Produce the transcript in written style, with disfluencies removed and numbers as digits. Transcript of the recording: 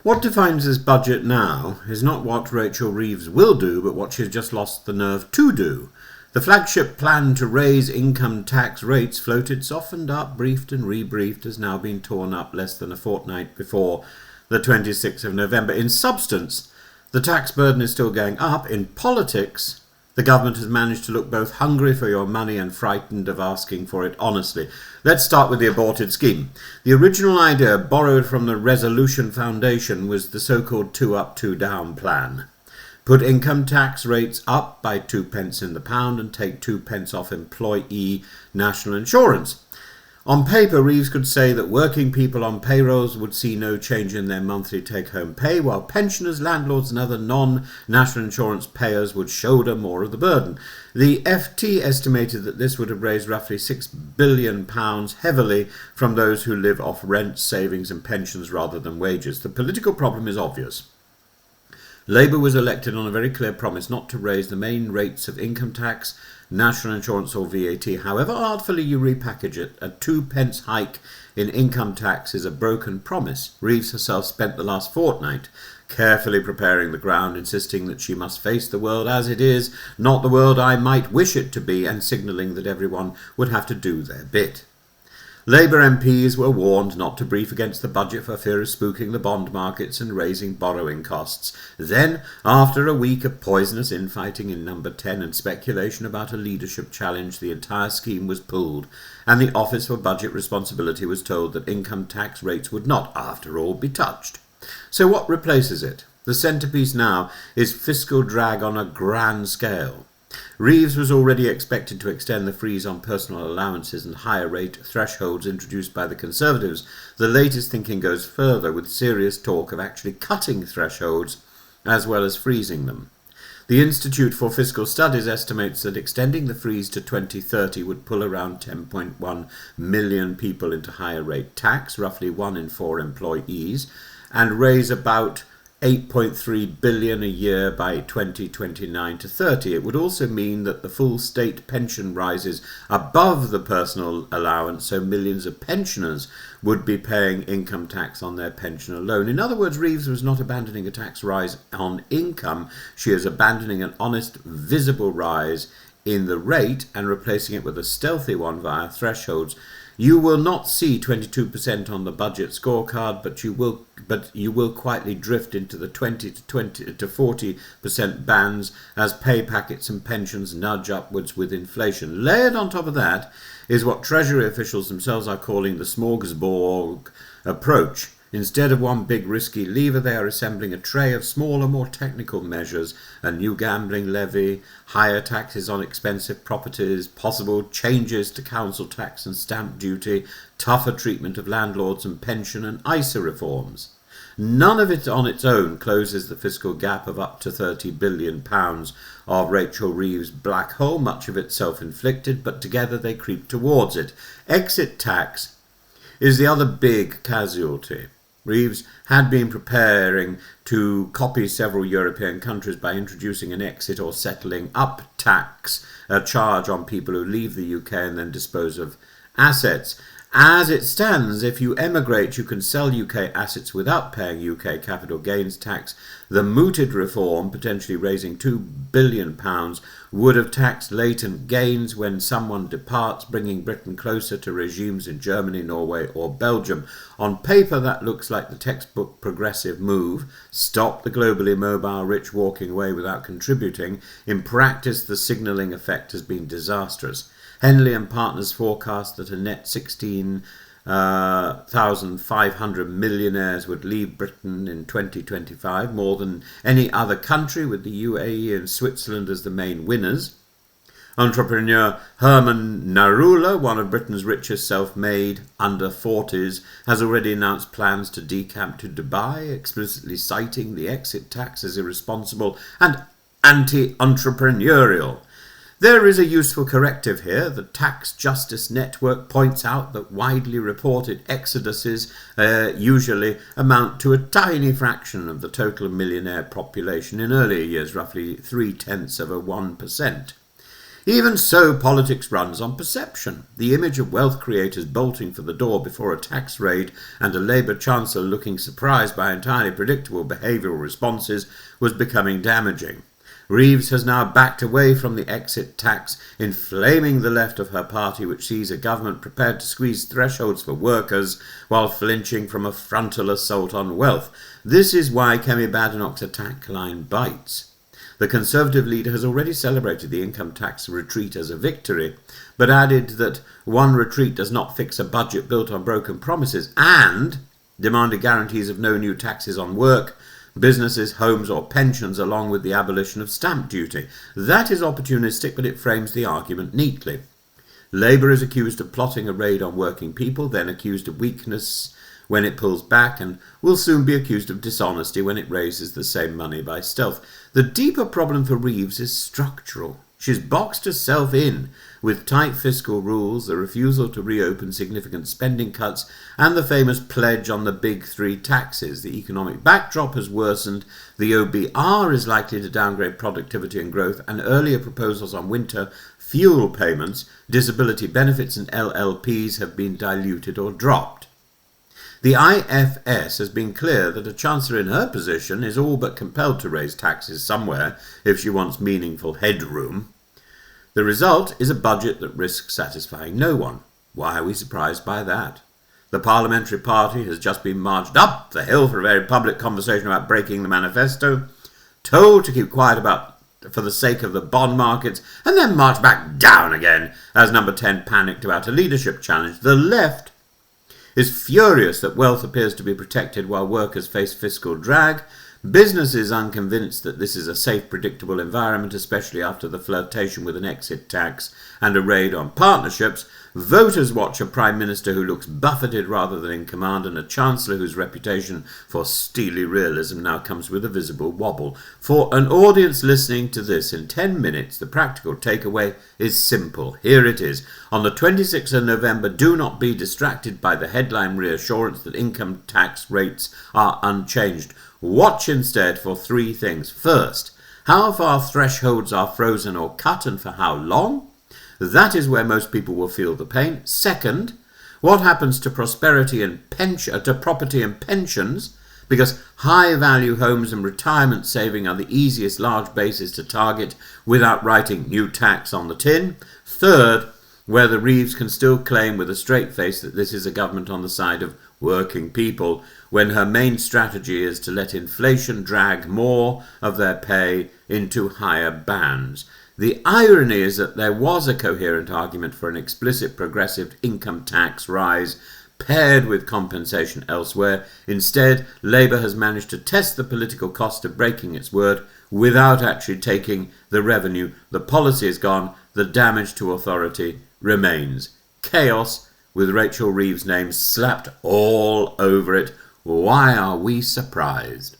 What defines this budget now is not what Rachel Reeves will do, but what she's just lost the nerve to do. The flagship plan to raise income tax rates, floated, softened up, briefed and rebriefed, has now been torn up less than a fortnight before the 26th of November. In substance, the tax burden is still going up. In politics, the government has managed to look both hungry for your money and frightened of asking for it honestly. Let's start with the aborted scheme. The original idea, borrowed from the Resolution Foundation, was the so-called 2 up, 2 down plan. Put income tax rates up by 2 pence in the pound and take 2 pence off employee national insurance. On paper, Reeves could say that working people on payrolls would see no change in their monthly take-home pay, while pensioners, landlords and other non-national insurance payers would shoulder more of the burden. The FT estimated that this would have raised roughly £6 billion heavily from those who live off rent, savings and pensions rather than wages. The political problem is obvious. Labour was elected on a very clear promise not to raise the main rates of income tax, national insurance or VAT. However artfully you repackage it, a 2 pence hike in income tax is a broken promise. Reeves herself spent the last fortnight carefully preparing the ground, insisting that she must face the world as it is, not the world I might wish it to be, and signalling that everyone would have to do their bit. Labour MPs were warned not to brief against the budget for fear of spooking the bond markets and raising borrowing costs. Then, after a week of poisonous infighting in Number 10 and speculation about a leadership challenge, the entire scheme was pulled, and the Office for Budget Responsibility was told that income tax rates would not, after all, be touched. So what replaces it? The centrepiece now is fiscal drag on a grand scale. Reeves was already expected to extend the freeze on personal allowances and higher rate thresholds introduced by the Conservatives. The latest thinking goes further, with serious talk of actually cutting thresholds as well as freezing them. The Institute for Fiscal Studies estimates that extending the freeze to 2030 would pull around 10.1 million people into higher rate tax, roughly 1 in 4 employees, and raise about 8.3 billion a year by 2029 to 30. It would also mean that the full state pension rises above the personal allowance, so millions of pensioners would be paying income tax on their pension alone. In other words, Reeves was not abandoning a tax rise on income. She is abandoning an honest, visible rise in the rate and replacing it with a stealthy one via thresholds. You will not see 22% on the budget scorecard, but you will quietly drift into the 20 to 40% bands as pay packets and pensions nudge upwards with inflation. Layered on top of that is what Treasury officials themselves are calling the smorgasbord approach. Instead of one big risky lever, they are assembling a tray of smaller, more technical measures: a new gambling levy, higher taxes on expensive properties, possible changes to council tax and stamp duty, tougher treatment of landlords and pension and ISA reforms. None of it on its own closes the fiscal gap of up to £30 billion of Rachel Reeves' black hole, much of it self-inflicted, but together they creep towards it. Exit tax is the other big casualty. Reeves had been preparing to copy several European countries by introducing an exit or settling up tax, a charge on people who leave the UK and then dispose of assets. As it stands, if you emigrate, you can sell UK assets without paying UK capital gains tax. The mooted reform, potentially raising £2 billion, would have taxed latent gains when someone departs, bringing Britain closer to regimes in Germany, Norway or Belgium. On paper, that looks like the textbook progressive move. Stop the globally mobile rich walking away without contributing. In practice, the signalling effect has been disastrous. Henley and Partners forecast that a net 16,500 millionaires would leave Britain in 2025, more than any other country, with the UAE and Switzerland as the main winners. Entrepreneur Herman Narula, one of Britain's richest self-made under-40s, has already announced plans to decamp to Dubai, explicitly citing the exit tax as irresponsible and anti-entrepreneurial. There is a useful corrective here. The Tax Justice Network points out that widely reported exoduses usually amount to a tiny fraction of the total millionaire population in earlier years, roughly 0.3%. Even so, politics runs on perception. The image of wealth creators bolting for the door before a tax raid and a Labour Chancellor looking surprised by entirely predictable behavioural responses was becoming damaging. Reeves has now backed away from the exit tax, inflaming the left of her party, which sees a government prepared to squeeze thresholds for workers while flinching from a frontal assault on wealth. This is why Kemi Badenoch's attack line bites. The Conservative leader has already celebrated the income tax retreat as a victory, but added that one retreat does not fix a budget built on broken promises, and demanded guarantees of no new taxes on work, businesses, homes or pensions, along with the abolition of stamp duty. That is opportunistic, but it frames the argument neatly. Labour is accused of plotting a raid on working people, then accused of weakness when it pulls back, and will soon be accused of dishonesty when it raises the same money by stealth. The deeper problem for Reeves is structural. She's boxed herself in with tight fiscal rules, the refusal to reopen significant spending cuts, and the famous pledge on the big three taxes. The economic backdrop has worsened, the OBR is likely to downgrade productivity and growth, and earlier proposals on winter fuel payments, disability benefits and LLPs have been diluted or dropped. The IFS has been clear that a Chancellor in her position is all but compelled to raise taxes somewhere if she wants meaningful headroom. The result is a budget that risks satisfying no one. Why are we surprised by that? The parliamentary party has just been marched up the hill for a very public conversation about breaking the manifesto, told to keep quiet for the sake of the bond markets, and then marched back down again as Number 10 panicked about a leadership challenge. The left is furious that wealth appears to be protected while workers face fiscal drag. Business is unconvinced that this is a safe, predictable environment, especially after the flirtation with an exit tax and a raid on partnerships. Voters watch a Prime Minister who looks buffeted rather than in command, and a Chancellor whose reputation for steely realism now comes with a visible wobble. For an audience listening to this in 10 minutes, the practical takeaway is simple. Here it is. On the 26th of November, do not be distracted by the headline reassurance that income tax rates are unchanged. Watch instead for three things. First, how far thresholds are frozen or cut and for how long? That is where most people will feel the pain. Second, what happens to property and pensions? Because high-value homes and retirement saving are the easiest large bases to target without writing new tax on the tin. Third, whether Reeves can still claim with a straight face that this is a government on the side of working people, when her main strategy is to let inflation drag more of their pay into higher bands. The irony is that there was a coherent argument for an explicit progressive income tax rise paired with compensation elsewhere. Instead, Labour has managed to test the political cost of breaking its word without actually taking the revenue. The policy is gone. The damage to authority remains. Chaos, with Rachel Reeves' name slapped all over it. Why are we surprised?